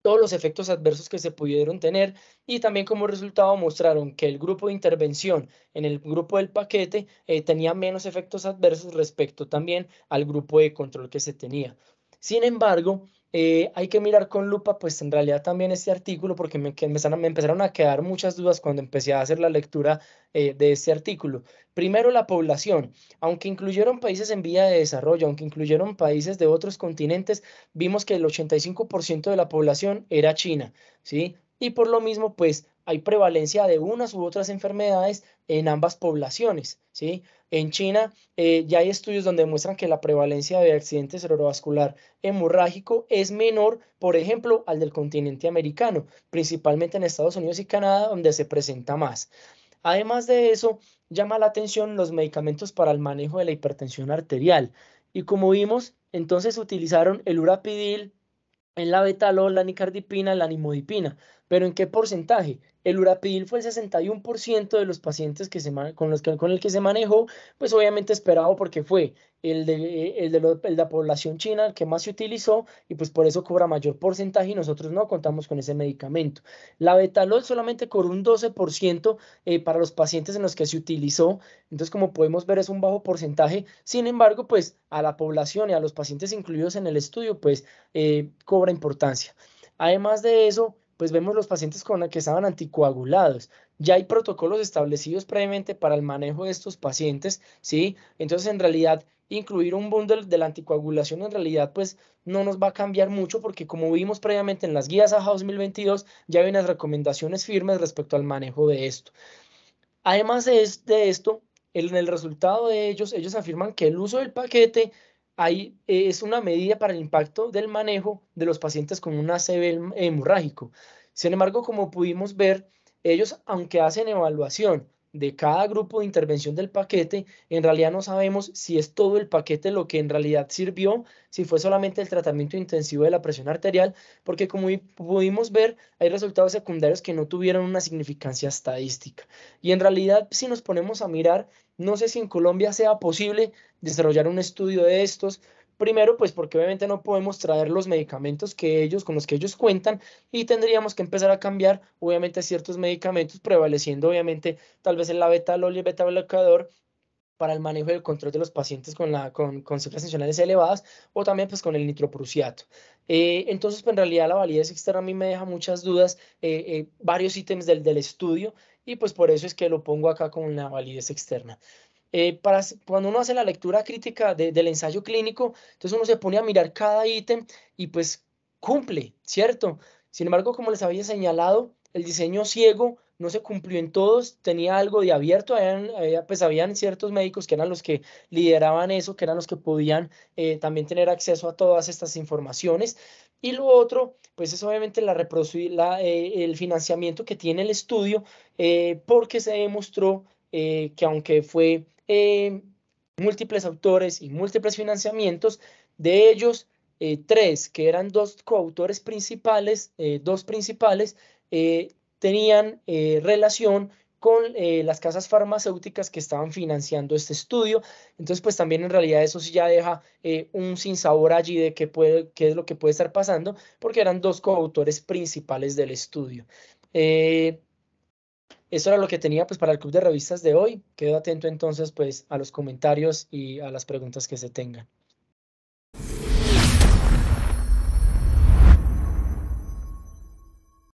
todos los efectos adversos que se pudieron tener y también como resultado mostraron que el grupo de intervención en el grupo del paquete tenía menos efectos adversos respecto también al grupo de control que se tenía. Sin embargo, hay que mirar con lupa, pues en realidad también este artículo, porque me empezaron a quedar muchas dudas cuando empecé a hacer la lectura de este artículo. Primero, la población. Aunque incluyeron países en vía de desarrollo, aunque incluyeron países de otros continentes, vimos que el 85% de la población era China, ¿sí? Y por lo mismo, pues hay prevalencia de unas u otras enfermedades en ambas poblaciones, ¿sí? En China ya hay estudios donde demuestran que la prevalencia de accidente cerebrovascular hemorrágico es menor, por ejemplo, al del continente americano, principalmente en Estados Unidos y Canadá, donde se presenta más. Además de eso, llama la atención los medicamentos para el manejo de la hipertensión arterial. Y como vimos, entonces utilizaron el urapidil, en la betalol, la nicardipina, la nimodipina. ¿Pero en qué porcentaje? El urapidil fue el 61% de los pacientes con el que se manejó, pues obviamente esperado porque fue el de la población china el que más se utilizó y pues por eso cobra mayor porcentaje y nosotros no contamos con ese medicamento. La betalol solamente cobró un 12% para los pacientes en los que se utilizó, entonces como podemos ver es un bajo porcentaje, sin embargo pues a la población y a los pacientes incluidos en el estudio pues cobra importancia. Además de eso, pues vemos los pacientes con los que estaban anticoagulados. Ya hay protocolos establecidos previamente para el manejo de estos pacientes, ¿sí? Entonces, en realidad, incluir un bundle de la anticoagulación en realidad, pues no nos va a cambiar mucho porque como vimos previamente en las guías AJA 2022, ya hay unas recomendaciones firmes respecto al manejo de esto. Además de esto, en el resultado de ellos afirman que el uso del paquete ahí es una medida para el impacto del manejo de los pacientes con un ACV hemorrágico. Sin embargo, como pudimos ver, ellos, aunque hacen evaluación de cada grupo de intervención del paquete, en realidad no sabemos si es todo el paquete lo que en realidad sirvió, si fue solamente el tratamiento intensivo de la presión arterial, porque como pudimos ver, hay resultados secundarios que no tuvieron una significancia estadística. Y en realidad, si nos ponemos a mirar, no sé si en Colombia sea posible desarrollar un estudio de estos. Primero, pues porque obviamente no podemos traer los medicamentos con los que ellos cuentan y tendríamos que empezar a cambiar, obviamente, ciertos medicamentos, prevaleciendo, obviamente, tal vez el labetalol y el beta-bloqueador para el manejo y el control de los pacientes con cifras tensionales elevadas o también pues con el nitroprusiato. Entonces, pues en realidad la validez externa a mí me deja muchas dudas, varios ítems del estudio y pues por eso es que lo pongo acá con la validez externa. Cuando uno hace la lectura crítica del ensayo clínico, entonces uno se pone a mirar cada ítem y pues cumple, ¿cierto? Sin embargo, como les había señalado, el diseño ciego no se cumplió en todos, tenía algo de abierto, pues habían ciertos médicos que eran los que lideraban eso, que eran los que podían también tener acceso a todas estas informaciones. Y lo otro, pues es obviamente el financiamiento que tiene el estudio, porque se demostró que aunque fue múltiples autores y múltiples financiamientos, de ellos tres, que eran dos coautores principales, dos principales, tenían relación con las casas farmacéuticas que estaban financiando este estudio. Entonces, pues también en realidad eso sí ya deja un sinsabor allí de qué es lo que puede estar pasando, porque eran dos coautores principales del estudio. Eh, Eso era lo que tenía pues para el club de revistas de hoy. Quedo atento entonces pues a los comentarios y a las preguntas que se tengan.